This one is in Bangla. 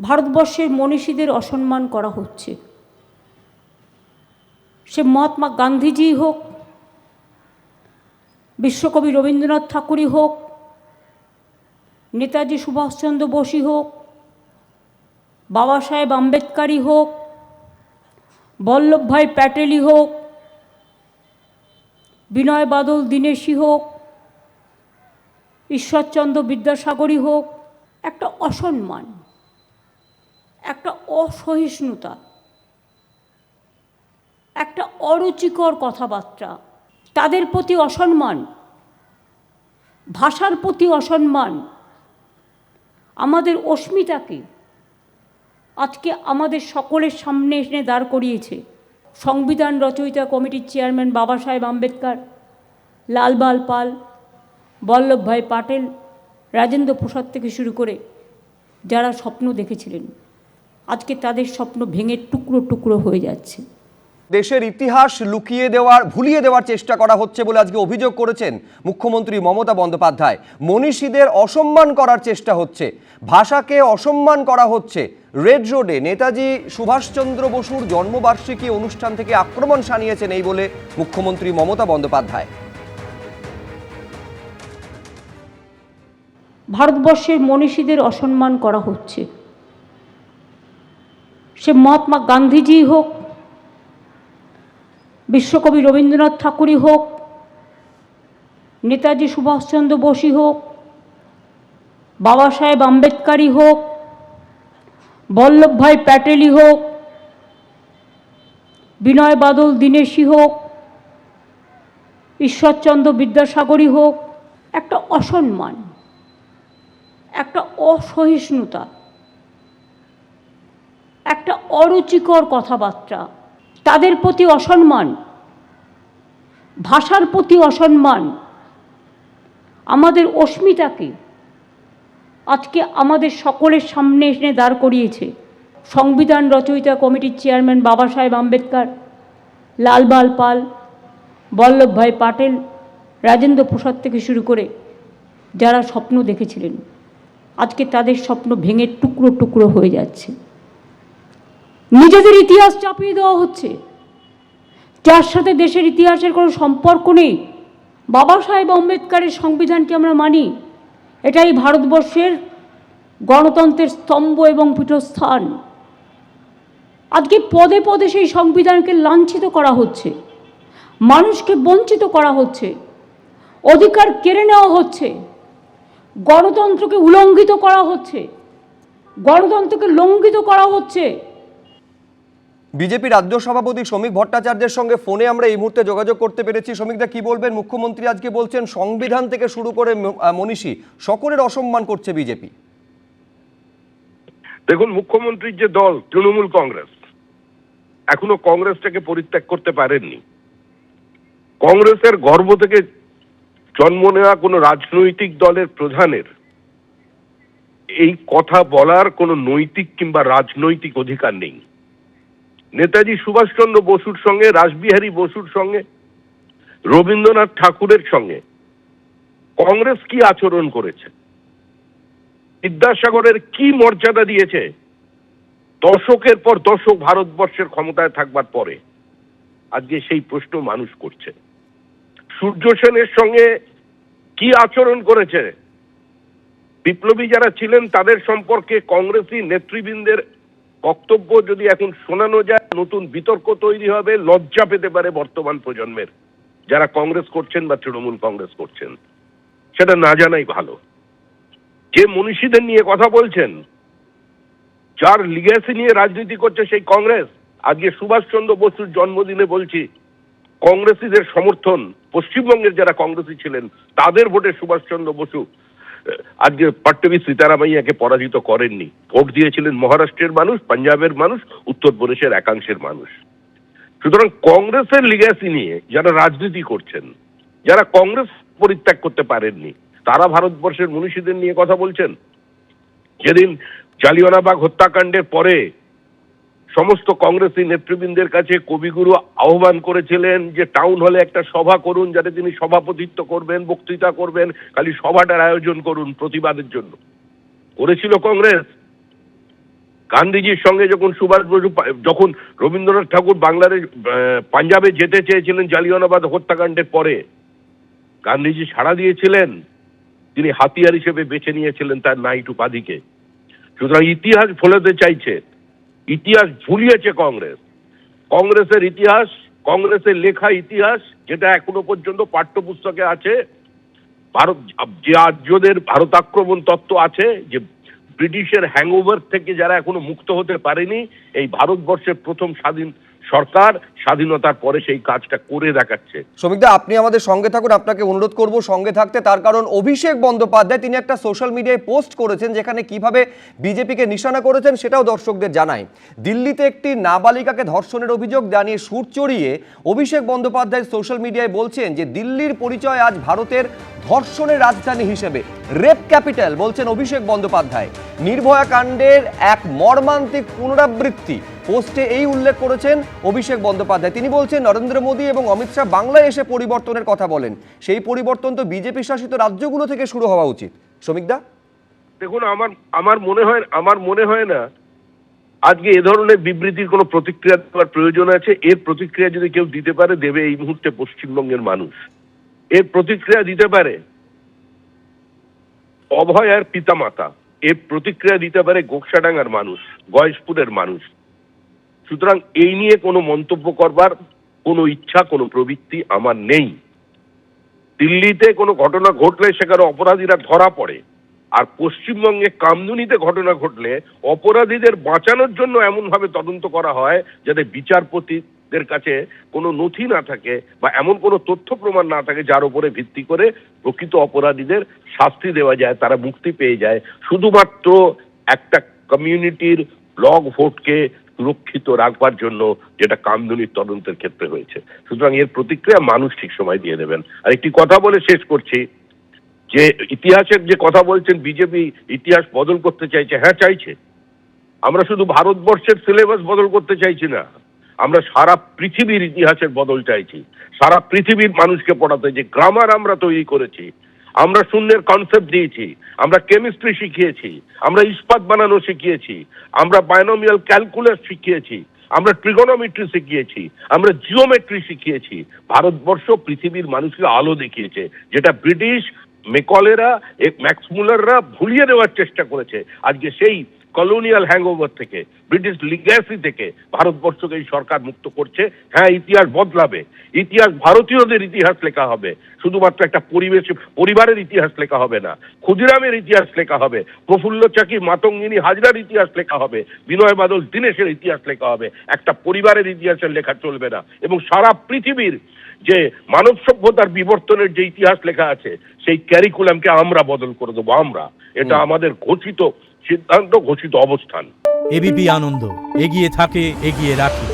ভারতবর্ষের মনীষীদের অসম্মান করা হচ্ছে। সে মহাত্মা গান্ধীজি হোক, বিশ্বকবি রবীন্দ্রনাথ ঠাকুরই হোক, নেতাজি সুভাষচন্দ্র বোসই হোক, বাবা সাহেব আম্বেদকরই হোক, বল্লভভাই প্যাটেলই হোক, বিনয় বাদল দীনেশই হোক, ঈশ্বরচন্দ্র বিদ্যাসাগরই হোক, একটা অসম্মান, একটা অসহিষ্ণুতা, একটা অরুচিকর কথাবার্তা, তাদের প্রতি অসম্মান, ভাষার প্রতি অসম্মান, আমাদের অস্মিতাকে আজকে আমাদের সকলের সামনে এনে দাঁড় করিয়েছে সংবিধান রচয়িতা কমিটির চেয়ারম্যান বাবা সাহেব আম্বেদকর, লালবাল পাল, বল্লভভাই প্যাটেল, রাজেন্দ্র প্রসাদ থেকে শুরু করে যারা স্বপ্ন দেখেছিলেন, আজকে তাদের স্বপ্ন ভেঙে টুকরো টুকরো হয়ে যাচ্ছে। দেশের ইতিহাস ভুলিয়ে দেওয়ার চেষ্টা করা হচ্ছে বলে আজকে অভিযোগ করেছেন মুখ্যমন্ত্রী মমতা বন্দ্যোপাধ্যায়। মনীষীদের অসম্মান করার চেষ্টা হচ্ছে, ভাষাকে অসম্মান করা হচ্ছে। রেড রোডে নেতাজি সুভাষচন্দ্র বসুর জন্মবার্ষিকী অনুষ্ঠান থেকে আক্রমণ শানিয়েছেন এই বলে মুখ্যমন্ত্রী মমতা বন্দ্যোপাধ্যায়। ভারতবর্ষের মনীষীদের অসম্মান করা হচ্ছে। সে মহাত্মা গান্ধীজি হোক, বিশ্বকবি রবীন্দ্রনাথ ঠাকুরই হোক, নেতাজি সুভাষচন্দ্র বোসই হোক, বাবা সাহেব আম্বেদকরই হোক, বল্লভভাই প্যাটেলই হোক, বিনয় বাদল দীনেশই হোক, ঈশ্বরচন্দ্র বিদ্যাসাগরই হোক, একটা অসম্মান, একটা অসহিষ্ণুতা, একটা অরুচিকর কথাবার্তা, তাদের প্রতি অসম্মান, ভাষার প্রতি অসম্মান, আমাদের অস্মিতাকে আজকে আমাদের সকলের সামনে এনে দাঁড় করিয়েছে সংবিধান রচয়িতা কমিটির চেয়ারম্যান বাবা সাহেব আম্বেদকর, লালবাল পাল, বল্লভভাই প্যাটেল, রাজেন্দ্র প্রসাদ থেকে শুরু করে যারা স্বপ্ন দেখেছিলেন, আজকে তাদের স্বপ্ন ভেঙে টুকরো টুকরো হয়ে যাচ্ছে। নিজেদের ইতিহাস চাপিয়ে দেওয়া হচ্ছে, যার সাথে দেশের ইতিহাসের কোনো সম্পর্ক নেই। বাবা সাহেব আম্বেদকরের সংবিধানকে আমরা মানি, এটাই ভারতবর্ষের গণতন্ত্রের স্তম্ভ এবং পীঠস্থান। আজকে পদে পদে সেই সংবিধানকে লাঞ্ছিত করা হচ্ছে, মানুষকে বঞ্চিত করা হচ্ছে, অধিকার কেড়ে নেওয়া হচ্ছে, গণতন্ত্রকে উল্লঙ্ঘিত করা হচ্ছে, গণতন্ত্রকে লঙ্ঘিত করা হচ্ছে। বিজেপি রাজ্য সভাপতি শ্রমিক ভট্টাচার্যের সঙ্গে ফোনে আমরা এই মুহূর্তে যোগাযোগ করতে পেরেছি। শ্রমিকদা, কি বলবেন? মুখ্যমন্ত্রী আজকে বলছেন সংবিধান থেকে শুরু করে মনীষী সকলের অসম্মান করছে বিজেপি। দেখুন, মুখ্যমন্ত্রীর যে দল তৃণমূল কংগ্রেস এখনো কংগ্রেসটাকে পরিত্যাগ করতে পারেননি। কংগ্রেসের গর্ভ থেকে জন্ম নেওয়া কোনো রাজনৈতিক দলের প্রধানের এই কথা বলার কোনো নৈতিক কিংবা রাজনৈতিক অধিকার নেই। নেতাজি সুভাষচন্দ্র বসুর সঙ্গে, রাসবিহারী বসুর সঙ্গে, রবীন্দ্রনাথ ঠাকুরের সঙ্গে কংগ্রেস কি আচরণ করেছে, বিদ্যাসাগরের কি মর্যাদা দিয়েছে দশকের পর দশক ভারতবর্ষের ক্ষমতায় থাকবার পরে, আজকে সেই প্রশ্ন মানুষ করছে। সূর্য সেনের সঙ্গে কি আচরণ করেছে, বিপ্লবী যারা ছিলেন তাদের সম্পর্কে কংগ্রেসী নেতৃবৃন্দের বক্তব্য যদি এখন শোনানো যায়, নতুন বিতর্ক তৈরি হবে, লজ্জা পেতে পারে বর্তমান প্রজন্মের যারা কংগ্রেস করছেন বা তৃণমূল কংগ্রেস করছেন। সেটা না জানাই ভালো। যে মনীষীদের নিয়ে কথা বলছেন, যার লিগ্যাসি নিয়ে রাজনীতি করছে সেই কংগ্রেস, আজকে সুভাষচন্দ্র বসুর জন্মদিনে বলছি কংগ্রেসীদের সমর্থন, পশ্চিমবঙ্গের যারা কংগ্রেসী ছিলেন তাদের ভোটে সুভাষচন্দ্র বসু আজকে পট্টবী সীতারামাইয়াকে পরাজিত করেননি। ভোট দিয়েছিলেন মহারাষ্ট্রের মানুষ, পাঞ্জাবের মানুষ, উত্তরপ্রদেশের একাংশের মানুষ। সুতরাং কংগ্রেসের লিগ্যাসি নিয়ে যারা রাজনীতি করছেন, যারা কংগ্রেস পরিত্যাগ করতে পারেননি, তারা ভারতবর্ষের মনীষীদের নিয়ে কথা বলছেন। যেদিন জালিয়ানওয়ালাবাগ হত্যাকাণ্ডের পরে সমস্ত কংগ্রেসী নেতৃবৃন্দের কাছে কবিগুরু আহ্বান করেছিলেন যে টাউন হলে একটা সভা করুন, যাতে তিনি সভাপতিত্ব করবেন, বক্তৃতা করবেন, খালি সভাটার আয়োজন করুন প্রতিবাদের জন্য। করেছিল কংগ্রেস? গান্ধীজির সঙ্গে যখন সুভাষ বসু যখন রবীন্দ্রনাথ ঠাকুর বাংলাদেশ পাঞ্জাবে যেতে চেয়েছিলেন জালিয়ানওয়ালাবাগ হত্যাকাণ্ডের পরে, গান্ধীজি সাড়া দিয়েছিলেন, তিনি হাতিয়ার হিসেবে বেছে নিয়েছিলেন তার নাইট উপাধিকে। সুতরাং ইতিহাস ভোলাতে চাইছে, ইতিহাস ভুলিয়েছে কংগ্রেস। কংগ্রেসের ইতিহাস, কংগ্রেসের লেখা ইতিহাস যেটা এখনো পর্যন্ত পাঠ্যপুস্তকে আছে, ভারত যে আর্যদের ভারত আক্রমণ তত্ত্ব আছে, যে ব্রিটিশের হ্যাংওভার থেকে যারা এখনো মুক্ত হতে পারেনি, এই ভারতবর্ষের প্রথম স্বাধীন সরকার স্বাধীনতার পরে সেই কাজটা করে দেখাচ্ছে। শ্রমিকদা, আপনি আমাদের সঙ্গে থাকুন, আপনাকে অনুরোধ করব সঙ্গে থাকতে। তার কারণ অভিষেক বন্দ্যোপাধ্যায় তিনি একটা সোশ্যাল মিডিয়ায় পোস্ট করেছেন যেখানে কিভাবে বিজেপিকে নিশানা করেছেন সেটাও দর্শকদের জানায়। দিল্লিতে একটি নাবালিকাকে ধর্ষণের অভিযোগ জানিয়ে সুর চড়িয়ে অভিষেক বন্দ্যোপাধ্যায় সোশ্যাল মিডিয়ায় বলছেন যে দিল্লির পরিচয় আজ ভারতের ধর্ষণের রাজধানী হিসেবে, রেপ ক্যাপিটাল বলছেন অভিষেক বন্দ্যোপাধ্যায়। নির্ভয়া কাণ্ডের এক মর্মান্তিক পুনরাবৃত্তি পোস্টে এই উল্লেখ করেছেন অভিষেক বন্দ্যোপাধ্যায়। তিনি বলছেন নরেন্দ্র মোদী এবং অমিত শাহ বাংলায় এসে পরিবর্তনের কথা বলেন, সেই পরিবর্তন তো বিজেপি শাসিত রাজ্যগুলো থেকে শুরু হওয়া উচিত। শ্রমিকদা, দেখুন, আমার মনে হয় না আজকে এ ধরনের বিবৃতির কোনো প্রতিক্রিয়া দেওয়ার প্রয়োজন আছে। এর প্রতিক্রিয়া যদি কেউ দিতে পারে, দেবে এই মুহূর্তে পশ্চিমবঙ্গের মানুষ। এর প্রতিক্রিয়া দিতে পারে অভয়ার পিতামাতা, এর প্রতিক্রিয়া দিতে পারে গোকসাডাঙ্গার মানুষ, গয়েশপুরের মানুষ। সুতরাং এই নিয়ে কোনো মন্তব্য করবার কোনো ইচ্ছা, কোনো প্রবৃত্তি আমার নেই। দিল্লিতে কোনো ঘটনা ঘটলে সেখানে অপরাধীরা ধরা পড়ে, আর পশ্চিমবঙ্গে কামদুনিতে ঘটনা ঘটলে অপরাধীদের বাঁচানোর জন্য এমনভাবে তদন্ত করা হয় যাতে বিচারপতিদের কাছে কোনো নথি না থাকে বা এমন কোনো তথ্য প্রমাণ না থাকে যার উপরে ভিত্তি করে প্রকৃত অপরাধীদের শাস্তি দেওয়া যায়, তারা মুক্তি পেয়ে যায়, শুধুমাত্র একটা কমিউনিটির ব্লক ভোটকে সুরক্ষিত রাখবার জন্য, যেটা কামদুনির তদন্তের ক্ষেত্রে হয়েছে। সুতরাং এর প্রতিক্রিয়া মানুষ ঠিক সময় দিয়ে দেবেন। আর একটি কথা বলে শেষ করছি, যে ইতিহাসের যে কথা বলছেন বিজেপি ইতিহাস বদল করতে চাইছে, হ্যাঁ চাইছে। আমরা শুধু ভারতবর্ষের সিলেবাস বদল করতে চাইছি না, আমরা সারা পৃথিবীর ইতিহাসের বদল চাইছি। সারা পৃথিবীর মানুষকে পড়াতে যে গ্রামার আমরা তৈরি করেছি, আমরা শূন্যের কনসেপ্ট দিয়েছি, আমরা কেমিস্ট্রি শিখিয়েছি, আমরা ইস্পাত বানানো শিখিয়েছি, আমরা বায়োনোমিয়াল ক্যালকুলাস শিখিয়েছি, আমরা ট্রিগোনোমেট্রি শিখিয়েছি, আমরা জিওমেট্রি শিখিয়েছি। ভারতবর্ষ পৃথিবীর মানুষকে আলো দেখিয়েছে, যেটা ব্রিটিশ মেকলেরা, ম্যাক্সমূলাররা ভুলিয়ে দেওয়ার চেষ্টা করেছে। আজকে সেই কলোনিয়াল হ্যাংওভার থেকে, ব্রিটিশ লিগ্যাসি থেকে ভারতবর্ষকে এই সরকার মুক্ত করছে। হ্যাঁ, ইতিহাস বদলাবে, ইতিহাস ভারতীয়দের ইতিহাস লেখা হবে, শুধুমাত্র একটা পরিবারের ইতিহাস লেখা হবে না, ক্ষুদিরামের ইতিহাস লেখা হবে, প্রফুল্ল চাকি, মাতঙ্গিনী হাজরার ইতিহাস লেখা হবে, বিনয় বাদল দীনেশের ইতিহাস লেখা হবে। একটা পরিবারের ইতিহাসের লেখা চলবে না। এবং সারা পৃথিবীর যে মানব সভ্যতার বিবর্তনের যে ইতিহাস লেখা আছে, সেই ক্যারিকুলামকে আমরা বদল করে দেবো। আমরা, এটা আমাদের ঘোষিত সিদ্ধান্ত, ঘোষিত অবস্থান। এবিপি আনন্দ, এগিয়ে থাকে, এগিয়ে রাখে।